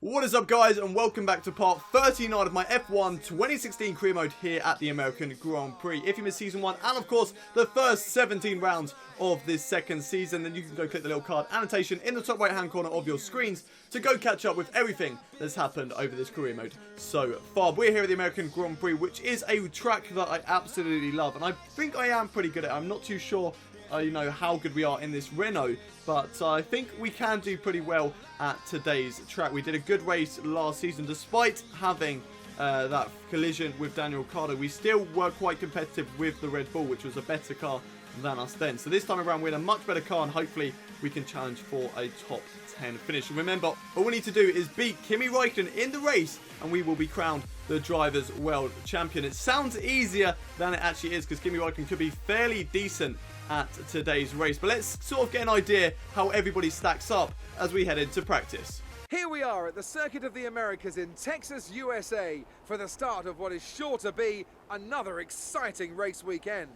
What is up, guys, and welcome back to part 39 of my F1 2016 career mode here at the American Grand Prix. If you missed season 1 and of course the first 17 rounds of this second season, then you can go click the little card annotation in the top right hand corner of your screens to go catch up with everything that's happened over this career mode so far. We're here at the American Grand Prix, which is a track that I absolutely love, and I think I am pretty good at it. I'm not too sure you know how good we are in this Renault, but I think we can do pretty well at today's track. We did a good race last season despite having that collision with Daniel Ricciardo. We still were quite competitive with the Red Bull, which was a better car than us then. So this time around we're in a much better car, and hopefully we can challenge for a top 10 finish. And remember, all we need to do is beat Kimi Räikkönen in the race and we will be crowned the Drivers' World Champion. It sounds easier than it actually is, because Kimi Räikkönen could be fairly decent at today's race. But let's sort of get an idea how everybody stacks up as we head into practice. Here we are at the Circuit of the Americas in Texas, USA, for the start of what is sure to be another exciting race weekend.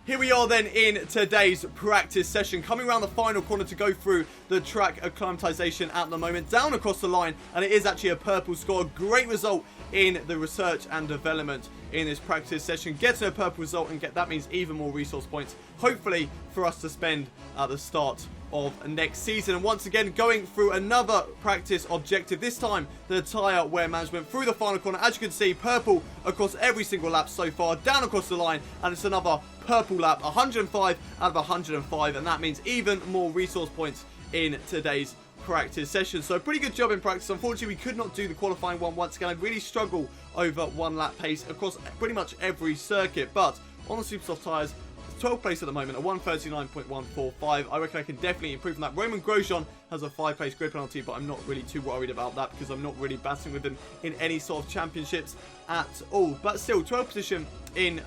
Here we are then in today's practice session, coming around the final corner to go through the track acclimatization at the moment, down across the line, and it is actually a purple score. Great result in the research and development in this practice session. Getting a purple result, and that means even more resource points, hopefully for us to spend at the start of next season. And once again going through another practice objective, this time the tyre wear management through the final corner. As you can see, purple across every single lap so far, down across the line, and it's another purple lap, 105 out of 105, and that means even more resource points in today's practice session. So pretty good job in practice. Unfortunately, we could not do the qualifying one once again. I really struggle over one lap pace across pretty much every circuit, but on the super soft tyres, 12th place at the moment, a 139.145. I reckon I can definitely improve on that. Roman Grosjean has a 5-place grid penalty, but I'm not really too worried about that because I'm not really battling with him in any sort of championships at all. But still, 12th position in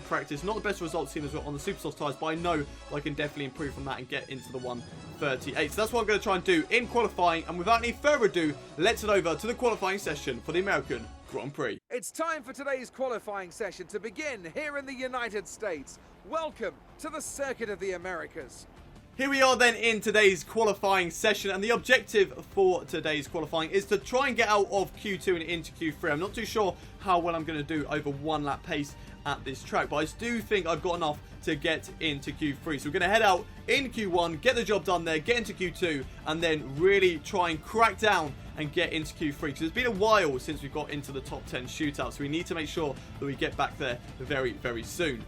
practice, not the best results seen as well on the super soft tyres, but I know I can definitely improve from that and get into the 138. So that's what I'm going to try and do in qualifying, and without any further ado, let's head over to the qualifying session for the American Grand Prix. It's time for today's qualifying session to begin here in the United States. Welcome to the Circuit of the Americas. Here we are then in today's qualifying session, and the objective for today's qualifying is to try and get out of Q2 and into Q3. I'm not too sure how well I'm going to do over one lap pace at this track, but I do think I've got enough to get into Q3. So we're going to head out in Q1, get the job done there, get into Q2, and then really try and crack down and get into Q3, because it's been a while since we got into the top 10 shootout, so we need to make sure that we get back there very, very soon.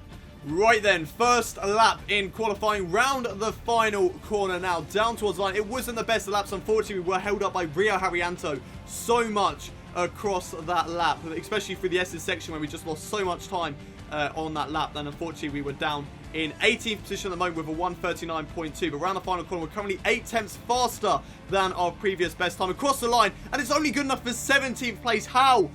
Right then, first lap in qualifying, round the final corner now, down towards the line. It wasn't the best of laps, unfortunately. We were held up by Rio Haryanto so much across that lap, especially through the S's section where we just lost so much time on that lap. Then unfortunately we were down in 18th position at the moment with a 139.2, but around the final corner we're currently 8 tenths faster than our previous best time across the line, and it's only good enough for 17th place. How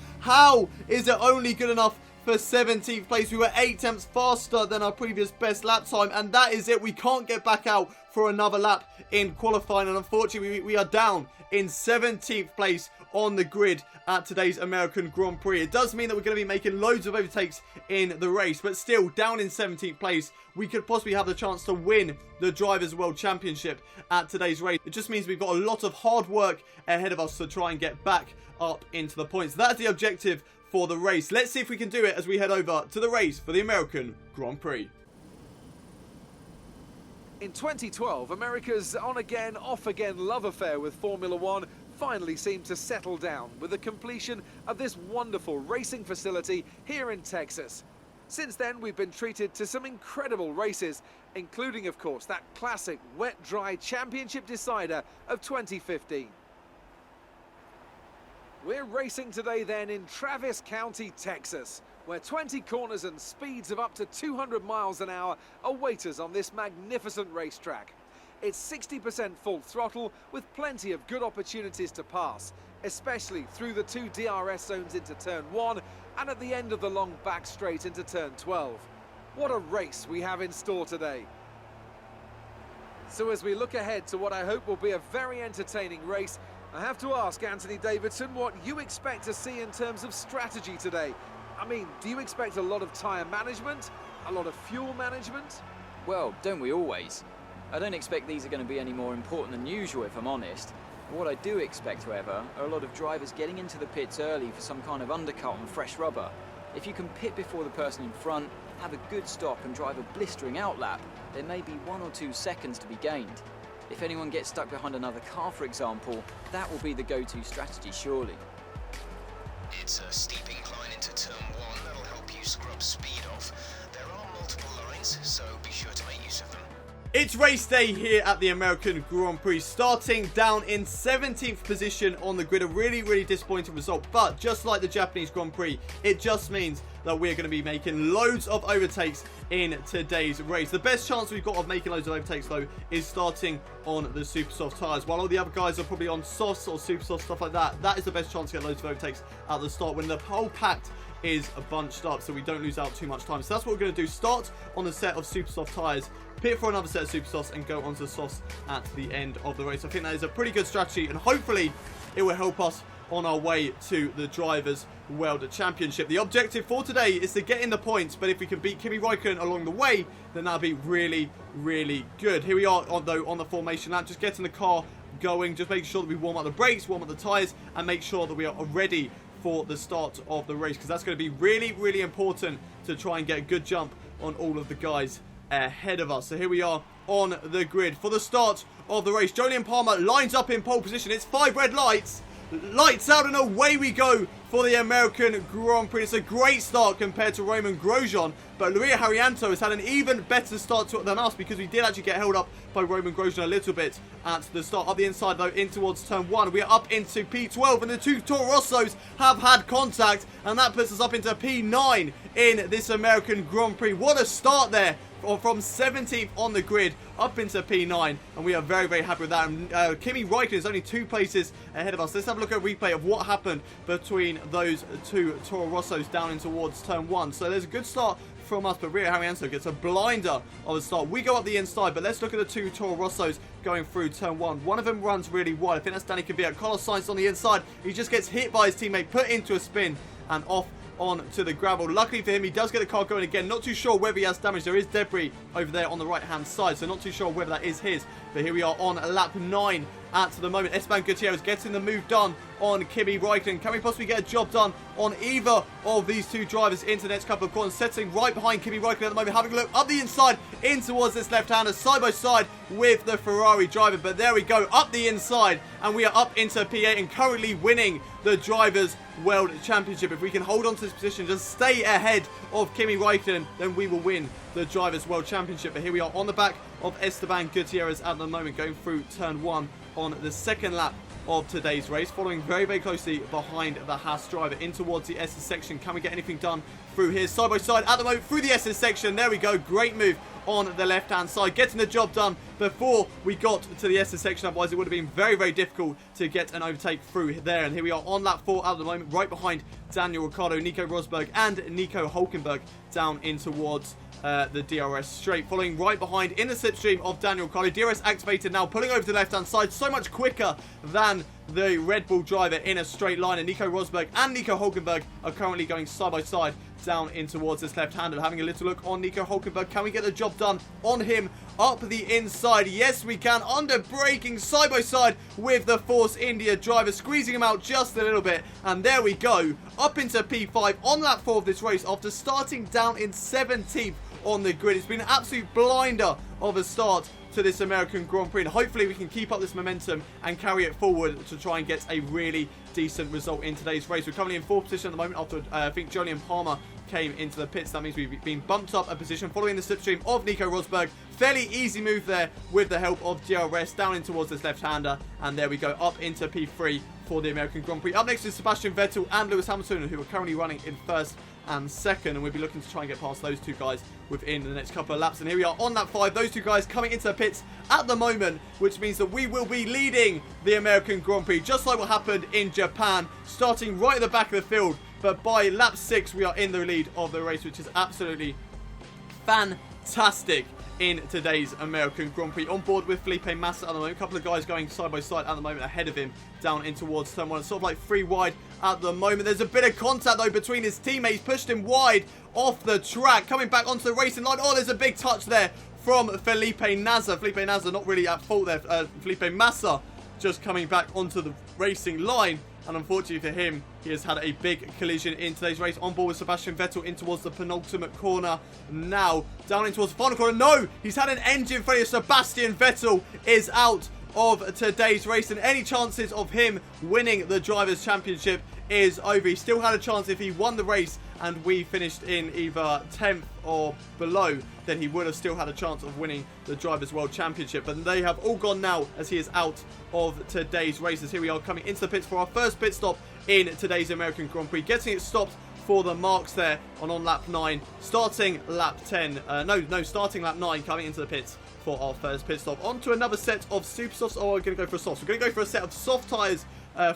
is it only good enough for 17th place? We were 8 tenths faster than our previous best lap time, and that is it. We can't get back out for another lap in qualifying, and unfortunately we are down in 17th place on the grid at today's American Grand Prix. It does mean that we're going to be making loads of overtakes in the race, but still down in 17th place, we could possibly have the chance to win the Drivers' World Championship at today's race. It just means we've got a lot of hard work ahead of us to try and get back up into the points. That's the objective for the race. Let's see if we can do it as we head over to the race for the American Grand Prix. In 2012, America's on-again, off-again love affair with Formula One finally seemed to settle down with the completion of this wonderful racing facility here in Texas. Since then, we've been treated to some incredible races, including, of course, that classic wet-dry championship decider of 2015. We're racing today then in Travis County, Texas, where 20 corners and speeds of up to 200 miles an hour await us on this magnificent racetrack. It's 60% full throttle with plenty of good opportunities to pass, especially through the 2 DRS zones into turn 1 and at the end of the long back straight into turn 12. What a race we have in store today. So as we look ahead to what I hope will be a very entertaining race, I have to ask Anthony Davidson what you expect to see in terms of strategy today. I mean, do you expect a lot of tyre management? A lot of fuel management? Well, don't we always? I don't expect these are going to be any more important than usual, if I'm honest. What I do expect, however, are a lot of drivers getting into the pits early for some kind of undercut on fresh rubber. If you can pit before the person in front, have a good stop and drive a blistering outlap, there may be 1 or 2 seconds to be gained. If anyone gets stuck behind another car, for example, that will be the go-to strategy, surely. It's a steep incline into turn 1 that'll help you scrub speed off. There are multiple lines, so be sure to make use of them. It's race day here at the American Grand Prix, starting down in 17th position on the grid. A really, really disappointing result, but just like the Japanese Grand Prix, it just means that we're going to be making loads of overtakes in today's race. The best chance we've got of making loads of overtakes, though, is starting on the super soft tyres. While all the other guys are probably on softs or super soft, stuff like that, that is the best chance to get loads of overtakes at the start when the whole pack is bunched up, so we don't lose out too much time. So that's what we're going to do. Start on a set of super soft tyres, pit for another set of super softs, and go onto the softs at the end of the race. I think that is a pretty good strategy, and hopefully it will help us on our way to the Drivers' World Championship. The objective for today is to get in the points, but if we can beat Kimi Räikkönen along the way, then that'll be really, really good. Here we are, though, on the formation lap, just getting the car going, just making sure that we warm up the brakes, warm up the tyres, and make sure that we are ready for the start of the race, because that's going to be really, really important to try and get a good jump on all of the guys ahead of us. So here we are on the grid for the start of the race. Jolyon Palmer lines up in pole position. It's 5 red lights. Lights out, and away we go for the American Grand Prix. It's a great start compared to Romain Grosjean, but Luis Harianto has had an even better start than us, because we did actually get held up by Romain Grosjean a little bit at the start. Up the inside, though, in towards turn 1. We are up into P12, and the 2 Toro Rossos have had contact, and that puts us up into P9 in this American Grand Prix. What a start there from 17th on the grid up into P9, and we are very, very happy with that. And Kimi Räikkönen is only 2 places ahead of us. Let's have a look at a replay of what happened between those 2 Toro Rossos down in towards turn 1. So there's a good start from us, but Rio Harianto gets a blinder of a start. We go up the inside, but let's look at the 2 Toro Rossos going through turn 1. One of them runs really wide. I think that's Danny Kvyat. Carlos Sainz on the inside. He just gets hit by his teammate, put into a spin, and off on to the gravel. Luckily for him, he does get the car going again. Not too sure whether he has damage. There is debris over there on the right hand side, so not too sure whether that is his. But here we are on lap 9 at the moment. Esteban Gutierrez getting the move done on Kimi Räikkönen. Can we possibly get a job done on either of these 2 drivers into the next couple of corners? Setting right behind Kimi Räikkönen at the moment. Having a look up the inside in towards this left-hander, side by side with the Ferrari driver. But there we go, up the inside, and we are up into P8 and currently winning the Drivers' World Championship. If we can hold on to this position, just stay ahead of Kimi Räikkönen, then we will win the Drivers' World Championship. But here we are on the back of Esteban Gutierrez at the moment, going through turn 1 on the second lap of today's race, following very, very closely behind the Haas driver in towards the SS section. Can we get anything done through here? Side by side at the moment through the SS section. There we go. Great move on the left-hand side, getting the job done before we got to the SS section. Otherwise, it would have been very, very difficult to get an overtake through there. And here we are on lap 4 at the moment, right behind Daniel Ricciardo, Nico Rosberg, and Nico Hülkenberg down in towards the DRS straight, following right behind in the slipstream of Daniel Ricciardo. DRS activated now, pulling over to the left-hand side, so much quicker than the Red Bull driver in a straight line. And Nico Rosberg and Nico Hülkenberg are currently going side by side down in towards this left-hander. Having a little look on Nico Hülkenberg. Can we get the job done on him up the inside? Yes, we can. Under braking side by side with the Force India driver, squeezing him out just a little bit. And there we go, up into P5 on lap 4 of this race after starting down in 17th on the grid. It's been an absolute blinder of a start to this American Grand Prix, and hopefully we can keep up this momentum and carry it forward to try and get a really decent result in today's race. We're currently in 4th position at the moment after I think Jolyon Palmer came into the pits. That means we've been bumped up a position following the slipstream of Nico Rosberg. Fairly easy move there with the help of DRS down in towards this left-hander, and there we go, up into P3 for the American Grand Prix. Up next is Sebastian Vettel and Lewis Hamilton, who are currently running in 1st and 2nd, and we'll be looking to try and get past those 2 guys within the next couple of laps. And here we are on lap 5, those 2 guys coming into the pits at the moment, which means that we will be leading the American Grand Prix, just like what happened in Japan, starting right at the back of the field. But by lap 6, we are in the lead of the race, which is absolutely fantastic in today's American Grand Prix. On board with Felipe Massa at the moment. A couple of guys going side by side at the moment ahead of him down in towards turn 1. It's sort of like 3 wide at the moment. There's a bit of contact though between his teammates. Pushed him wide off the track. Coming back onto the racing line. Oh, there's a big touch there from Felipe Massa. Felipe Massa not really at fault there. Felipe Massa just coming back onto the racing line. And unfortunately for him, he has had a big collision in today's race. On board with Sebastian Vettel in towards the penultimate corner. Now, down in towards the final corner. No! He's had an engine failure. Sebastian Vettel is out of today's race. And any chances of him winning the Drivers' Championship is over. He still had a chance if he won the race and we finished in either 10th or below, then he would have still had a chance of winning the Drivers' World Championship. But they have all gone now as he is out of today's races. Here we are coming into the pits for our first pit stop in today's American Grand Prix. Getting it stopped for the marks there on lap 9. Starting lap 10. Starting lap 9 coming into the pits for our first pit stop. On to another set of super softs. Oh, we're going to go for a soft. We're going to go for a set of soft tyres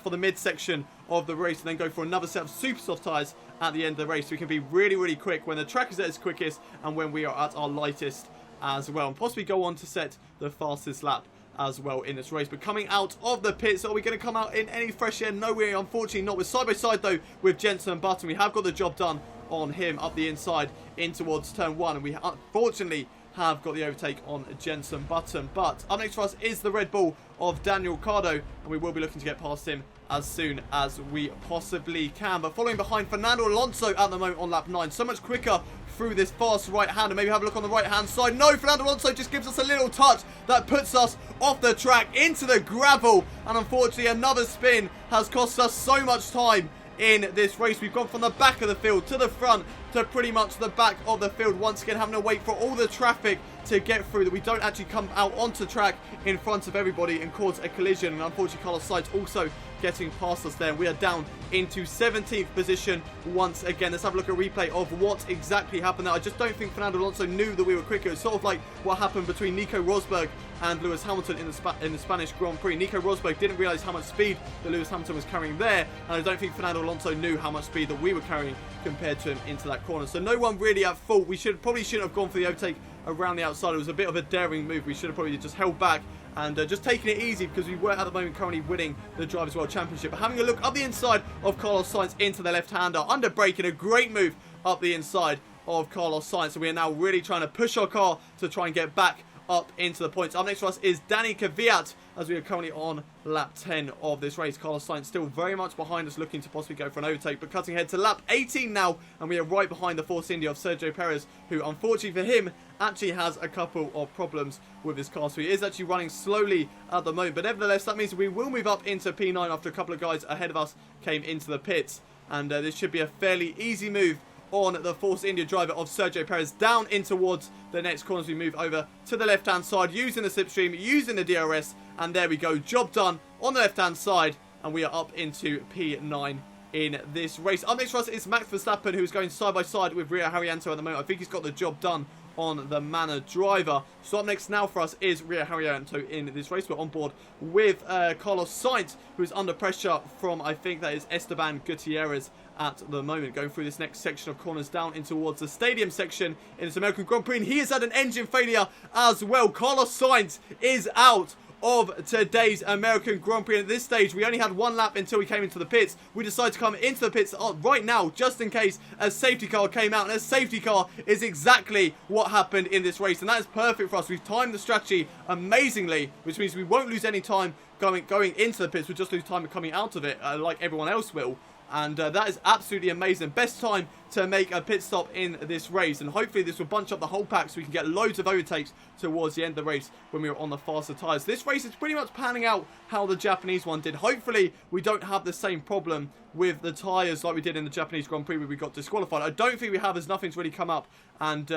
for the midsection of the race, and then go for another set of super soft tyres at the end of the race. So we can be really, really quick when the track is at its quickest and when we are at our lightest as well, and possibly go on to set the fastest lap as well in this race. But coming out of the pits, are we going to come out in any fresh air? No, we're unfortunately not. We're side by side though with Jenson Button. We have got the job done on him up the inside in towards turn 1, and we unfortunately have got the overtake on Jenson Button. But up next for us is the Red Bull of Daniel Ricciardo, and we will be looking to get past him as soon as we possibly can. But following behind Fernando Alonso at the moment on lap 9, so much quicker through this fast right hand. And maybe have a look on the right hand side. No, Fernando Alonso just gives us a little touch that puts us off the track into the gravel, and unfortunately another spin has cost us so much time in this race. We've gone from the back of the field to the front to pretty much the back of the field, once again having to wait for all the traffic to get through, that we don't actually come out onto track in front of everybody and cause a collision. And unfortunately Carlos Sainz also getting past us there. We are down into 17th position once again. Let's have a look at a replay of what exactly happened there. I just don't think Fernando Alonso knew that we were quicker. It's sort of like what happened between Nico Rosberg and Lewis Hamilton in the Spanish Grand Prix. Nico Rosberg didn't realise how much speed that Lewis Hamilton was carrying there, and I don't think Fernando Alonso knew how much speed that we were carrying compared to him into that corner. So no one really at fault. We probably shouldn't have gone for the overtake around the outside. It was a bit of a daring move. We should have probably just held back and just taking it easy, because we were at the moment currently winning the Drivers' World Championship. But having a look up the inside of Carlos Sainz into the left-hander, under braking, a great move up the inside of Carlos Sainz. So we are now really trying to push our car to try and get back up into the points. Up next for us is Danny Kvyat, as we are currently on lap 10 of this race. Carlos Sainz still very much behind us, looking to possibly go for an overtake, but cutting ahead to lap 18 now, and we are right behind the Force India of Sergio Perez, who unfortunately for him actually has a couple of problems with his car, so he is actually running slowly at the moment. But nevertheless, that means we will move up into P9 after a couple of guys ahead of us came into the pits, and this should be a fairly easy move on the Force India driver of Sergio Perez down in towards the next corner as we move over to the left hand side, using the slipstream, using the DRS, and there we go, job done on the left hand side, and we are up into P9 in this race. Up next for us is Max Verstappen, who's going side by side with Rio Haryanto at the moment. I think he's got the job done on the Manor driver. So up next now for us is Rio Haryanto in this race. We're on board with Carlos Sainz, who is under pressure from, I think that is Esteban Gutierrez at the moment, going through this next section of corners down in towards the stadium section in this American Grand Prix, and he has had an engine failure as well. Carlos Sainz is out of today's American Grand Prix. At this stage, we only had one lap until we came into the pits. We decided to come into the pits right now, just in case a safety car came out, and a safety car is exactly what happened in this race, and that is perfect for us. We've timed the strategy amazingly, which means we won't lose any time going into the pits. We'll just lose time coming out of it, like everyone else will. And that is absolutely amazing. Best time to make a pit stop in this race. And hopefully this will bunch up the whole pack so we can get loads of overtakes towards the end of the race when we are on the faster tyres. This race is pretty much panning out how the Japanese one did. Hopefully we don't have the same problem with the tyres like we did in the Japanese Grand Prix where we got disqualified. I don't think we have, as nothing's really come up. And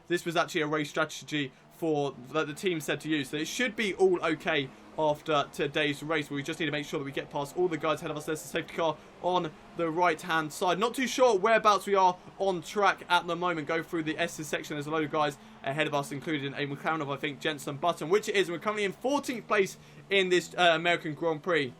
this was actually a race strategy that the team said to use. So it should be all okay after today's race, but we just need to make sure that we get past all the guys ahead of us. There's the safety car on the right hand side. Not too sure whereabouts we are on track at the moment. Go through the S's section, there's a load of guys ahead of us, including a McLaren of, I think, Jenson Button, which it is. We're currently in 14th place in this American Grand Prix,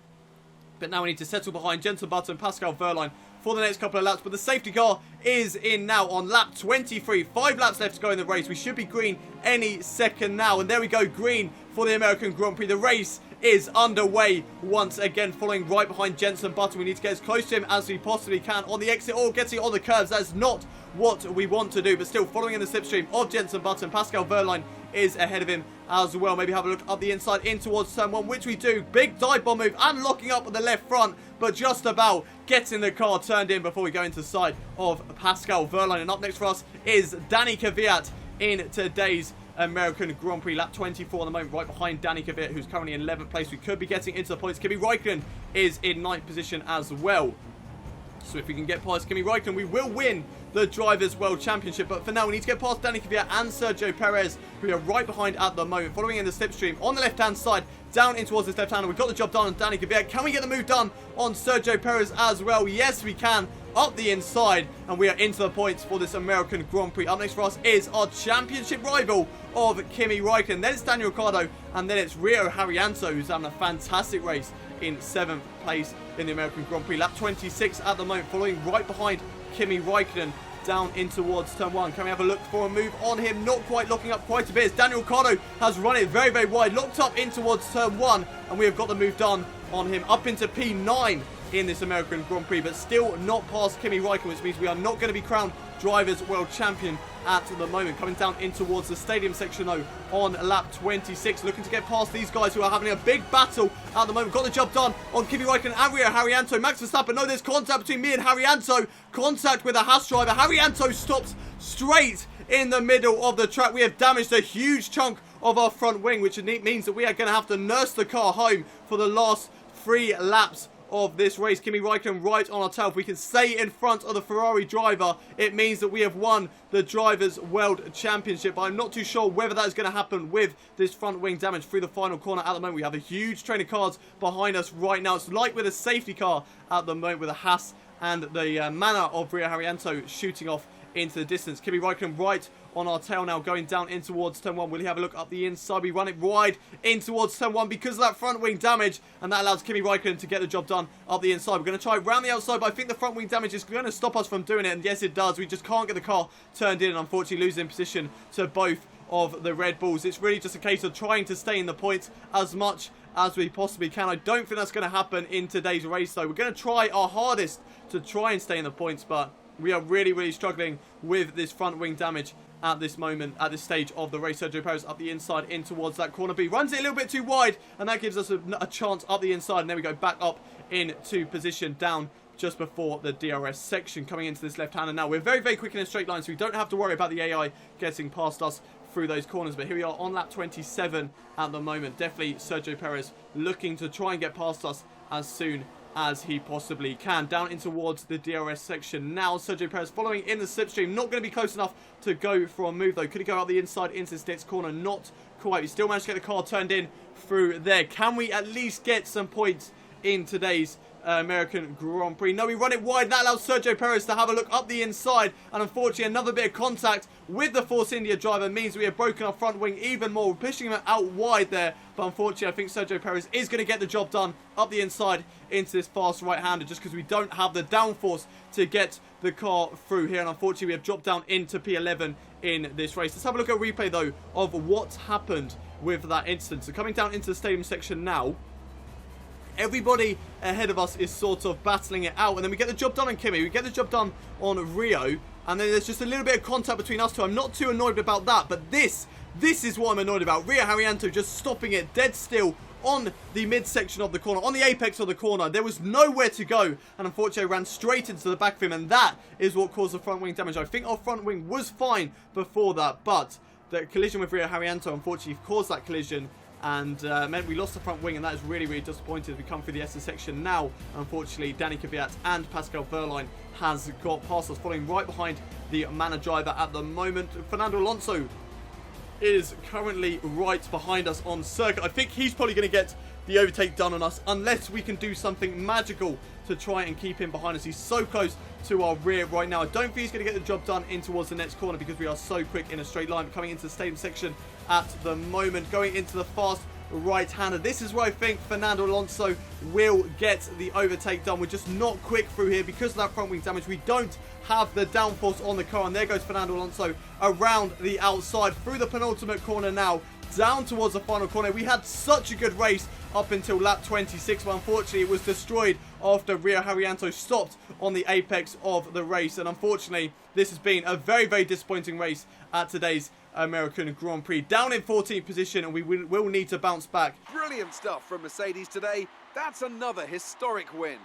but now we need to settle behind Jenson Button, Pascal Wehrlein for the next couple of laps. But the safety car is in now on lap 23. 5 laps left to go in the race. We should be green any second now. And there we go, green for the American Grand Prix. The race is underway once again, following right behind Jenson Button. We need to get as close to him as we possibly can on the exit, or getting on the curves. That's not what we want to do, but still following in the slipstream of Jenson Button. Pascal Wehrlein is ahead of him as well. Maybe have a look up the inside in towards turn 1, which we do. Big dive bomb move and locking up with the left front, but just about getting the car turned in before we go into the side of Pascal Wehrlein. And up next for us is Danny Kvyat in today's American Grand Prix. Lap 24 at the moment, right behind Danny Kvyat, who's currently in 11th place. We could be getting into the points. Kimi Räikkönen is in 9th position as well. So if we can get past Kimi Räikkönen, we will win the Drivers' World Championship. But for now, we need to get past Danny Kvyat and Sergio Perez, who are right behind at the moment, following in the slipstream on the left-hand side, down in towards this left-hander. We've got the job done on Danny Kvyat. Can we get the move done on Sergio Perez as well? Yes, we can. Up the inside, and we are into the points for this American Grand Prix. Up next for us is our championship rival of Kimi Räikkönen. Then it's Daniel Ricciardo, and then it's Rio Haryanto, who's having a fantastic race in 7th place in the American Grand Prix. Lap 26 at the moment, following right behind Kimi Räikkönen down in towards turn 1. Can we have a look for a move on him? Not quite locking up quite a bit, as Daniel Ricciardo has run it very, very wide, locked up in towards turn 1, and we have got the move done on him up into P9 in this American Grand Prix, but still not past Kimi Räikkönen, which means we are not going to be crowned Drivers' World Champion at the moment. Coming down in towards the stadium section though on lap 26, looking to get past these guys who are having a big battle at the moment. Got the job done on Kimi Räikkönen and Rio Haryanto. Max Verstappen, no, there's contact between me and Haryanto. Contact with a Haas driver. Haryanto stops straight in the middle of the track. We have damaged a huge chunk of our front wing, which means that we are going to have to nurse the car home for the last 3 laps of this race. Kimi Räikkönen right on our tail. If we can stay in front of the Ferrari driver, it means that we have won the Drivers' World Championship. I'm not too sure whether that is going to happen with this front wing damage through the final corner. At the moment, we have a huge train of cars behind us right now. It's like with a safety car at the moment, with a Haas and the manner of Rio Haryanto shooting off into the distance. Kimi Räikkönen right on our tail now, going down in towards turn 1. Will he have a look up the inside? We run it wide in towards turn 1 because of that front wing damage, and that allows Kimi Räikkönen to get the job done up the inside. We're going to try around the outside, but I think the front wing damage is going to stop us from doing it, and yes, it does. We just can't get the car turned in, and unfortunately losing position to both of the Red Bulls. It's really just a case of trying to stay in the points as much as we possibly can. I don't think that's going to happen in today's race, though. We're going to try our hardest to try and stay in the points, but we are really, really struggling with this front wing damage at this moment, at this stage of the race. Sergio Perez up the inside in towards that corner B. Runs it a little bit too wide, and that gives us a chance up the inside. And then we go back up into position down just before the DRS section, coming into this left-hander now. We're very, very quick in a straight line, so we don't have to worry about the AI getting past us through those corners. But here we are on lap 27 at the moment. Definitely Sergio Perez looking to try and get past us as soon as he possibly can. Down in towards the DRS section now. Sergio Perez following in the slipstream. Not going to be close enough to go for a move though. Could he go out the inside into this next corner? Not quite. We still managed to get the car turned in through there. Can we at least get some points in today's American Grand Prix? No, we run it wide. That allows Sergio Perez to have a look up the inside, and unfortunately another bit of contact with the Force India driver means we have broken our front wing even more. We're pushing him out wide there, but unfortunately I think Sergio Perez is going to get the job done up the inside into this fast right-hander, just because we don't have the downforce to get the car through here, and unfortunately we have dropped down into P11 in this race. Let's have a look at a replay though of what happened with that instance. So coming down into the stadium section now, everybody ahead of us is sort of battling it out, and then we get the job done on Kimi, we get the job done on Rio, and then there's just a little bit of contact between us two. I'm not too annoyed about that, but this is what I'm annoyed about. Rio Haryanto just stopping it dead still on the midsection of the corner, on the apex of the corner. There was nowhere to go, and unfortunately I ran straight into the back of him, and that is what caused the front wing damage. I think our front wing was fine before that, but the collision with Rio Haryanto unfortunately caused that collision, and meant we lost the front wing, and that is really, really disappointing as we come through the SS section now. Unfortunately, Danny Kvyat and Pascal Wehrlein has got past us, following right behind the Manor driver at the moment. Fernando Alonso is currently right behind us on circuit. I think he's probably going to get the overtake done on us, unless we can do something magical to try and keep him behind us. He's so close to our rear right now. I don't think he's going to get the job done in towards the next corner, because we are so quick in a straight line. Coming into the stadium section at the moment, going into the fast right-hander. This is where I think Fernando Alonso will get the overtake done. We're just not quick through here because of that front wing damage. We don't have the downforce on the car, and there goes Fernando Alonso around the outside through the penultimate corner now, down towards the final corner. We had such a good race up until lap 26, but unfortunately it was destroyed after Rio Haryanto stopped on the apex of the race. And unfortunately, this has been a very, very disappointing race at today's American Grand Prix. Down in 14th position, and we will need to bounce back. Brilliant stuff from Mercedes today. That's another historic win.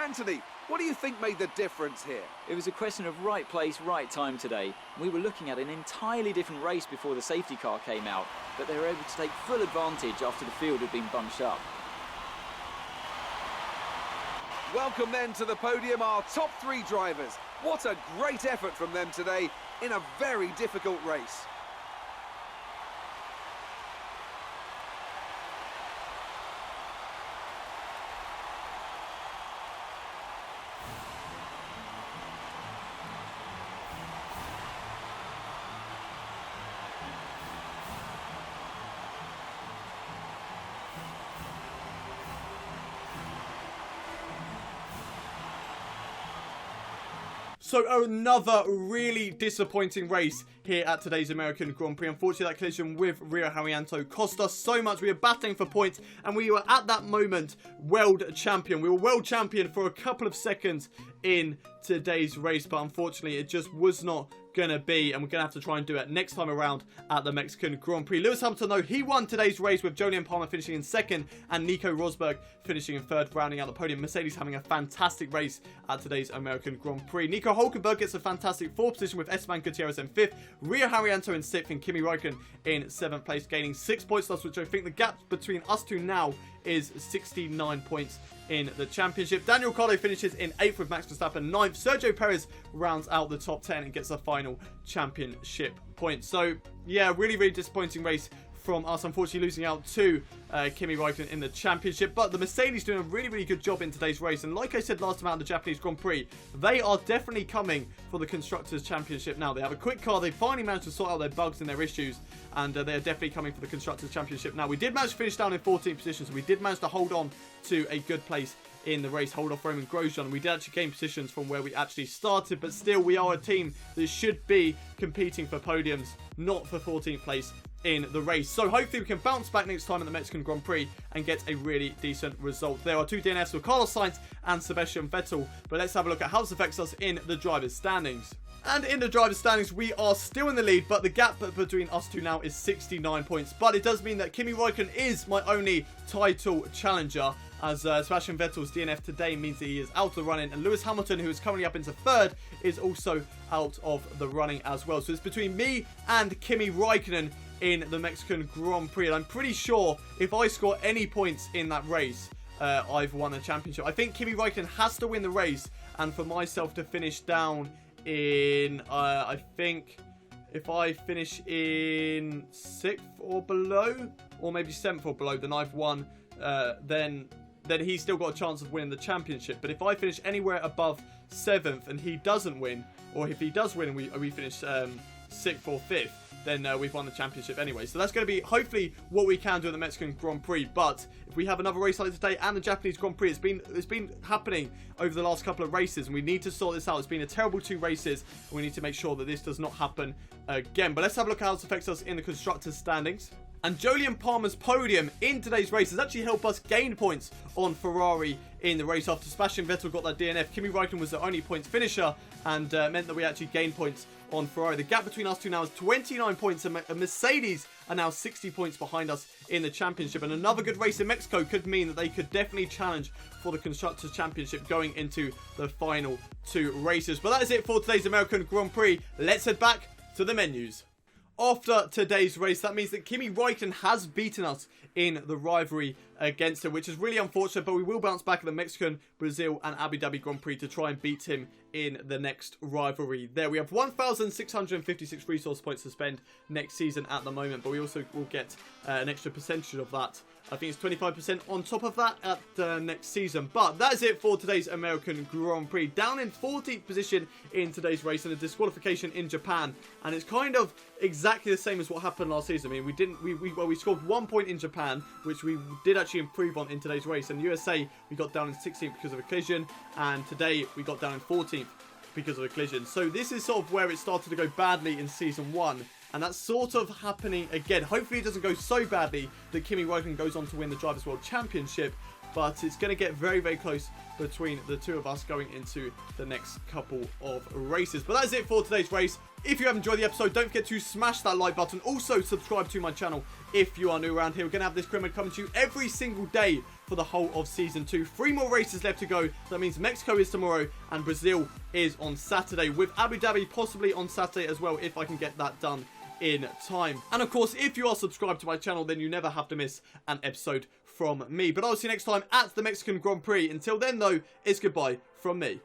Anthony, what do you think made the difference here? It was a question of right place, right time today. We were looking at an entirely different race before the safety car came out, but they were able to take full advantage after the field had been bunched up. Welcome then to the podium, our top 3 drivers. What a great effort from them today in a very difficult race. So another really disappointing race here at today's American Grand Prix. Unfortunately, that collision with Rio Haryanto cost us so much. We were battling for points, and we were at that moment world champion. We were world champion for a couple of seconds in today's race, but unfortunately it just was not gonna be, and we're gonna have to try and do it next time around at the Mexican Grand Prix. Lewis Hamilton, though, he won today's race with Jolyon Palmer finishing in 2nd and Nico Rosberg finishing in 3rd, rounding out the podium. Mercedes having a fantastic race at today's American Grand Prix. Nico Hulkenberg gets a fantastic 4th position with Esteban Gutierrez in 5th, Rio Haryanto in 6th, and Kimi Räikkönen in 7th place, gaining 6 points loss, which I think the gap between us two now is 69 points in the championship. Daniel Ricciardo finishes in 8th with Max Verstappen 9th. Sergio Perez rounds out the top 10 and gets a final championship point. So yeah, really, really disappointing race from us, unfortunately losing out to Kimi Räikkönen in the championship. But the Mercedes doing a really, really good job in today's race. And like I said last time out of the Japanese Grand Prix, they are definitely coming for the Constructors' Championship now. They have a quick car. They finally managed to sort out their bugs and their issues. And they are definitely coming for the Constructors' Championship now. We did manage to finish down in 14th position, so we did manage to hold on to a good place in the race, hold off Roman Grosjean. We did actually gain positions from where we actually started, but still we are a team that should be competing for podiums, not for 14th place in the race. So hopefully we can bounce back next time at the Mexican Grand Prix and get a really decent result. There are 2 DNFs with Carlos Sainz and Sebastian Vettel, but let's have a look at how this affects us in the drivers' standings. And in the driver's standings, we are still in the lead, but the gap between us two now is 69 points. But it does mean that Kimi Räikkönen is my only title challenger, as Sebastian Vettel's DNF today means that he is out of the running. And Lewis Hamilton, who is currently up into 3rd, is also out of the running as well. So it's between me and Kimi Räikkönen in the Mexican Grand Prix. And I'm pretty sure if I score any points in that race, I've won the championship. I think Kimi Räikkönen has to win the race, and for myself to finish down in, I think if I finish in 6th or below, or maybe 7th or below, then I've won. Then he's still got a chance of winning the championship. But if I finish anywhere above 7th and he doesn't win, or if he does win and we finish 6th or 5th, then we've won the championship anyway. So that's going to be hopefully what we can do at the Mexican Grand Prix. But if we have another race like today and the Japanese Grand Prix, it's been happening over the last couple of races, and we need to sort this out. It's been a terrible 2 races, and we need to make sure that this does not happen again. But let's have a look at how this affects us in the constructors' standings. And Jolyon Palmer's podium in today's race has actually helped us gain points on Ferrari in the race after Sebastian Vettel got that DNF. Kimi Räikkönen was the only points finisher and meant that we actually gained points on Ferrari. The gap between us two now is 29 points, and Mercedes are now 60 points behind us in the championship. And another good race in Mexico could mean that they could definitely challenge for the Constructors' Championship going into the final 2 races. But that is it for today's American Grand Prix. Let's head back to the menus. After today's race, that means that Kimi Räikkönen has beaten us in the rivalry against him, which is really unfortunate, but we will bounce back at the Mexican, Brazil and Abu Dhabi Grand Prix to try and beat him in the next rivalry. There we have 1,656 resource points to spend next season at the moment, but we also will get an extra percentage of that. I think it's 25% on top of that at next season. But that is it for today's American Grand Prix. Down in 14th position in today's race and a disqualification in Japan. And it's kind of exactly the same as what happened last season. I mean, we scored 1 point in Japan, which we did actually improve on in today's race. And USA, we got down in 16th because of a collision. And today, we got down in 14th because of a collision. So this is sort of where it started to go badly in Season 1. And that's sort of happening again. Hopefully it doesn't go so badly that Kimi Räikkönen goes on to win the Drivers' World Championship. But it's going to get very, very close between the two of us going into the next couple of races. But that's it for today's race. If you have enjoyed the episode, don't forget to smash that like button. Also, subscribe to my channel if you are new around here. We're going to have this criminal coming to you every single day for the whole of Season 2. 3 more races left to go. That means Mexico is tomorrow and Brazil is on Saturday, with Abu Dhabi possibly on Saturday as well, if I can get that done in time. And of course, if you are subscribed to my channel, then you never have to miss an episode from me. But I'll see you next time at the Mexican Grand Prix. Until then, though, it's goodbye from me.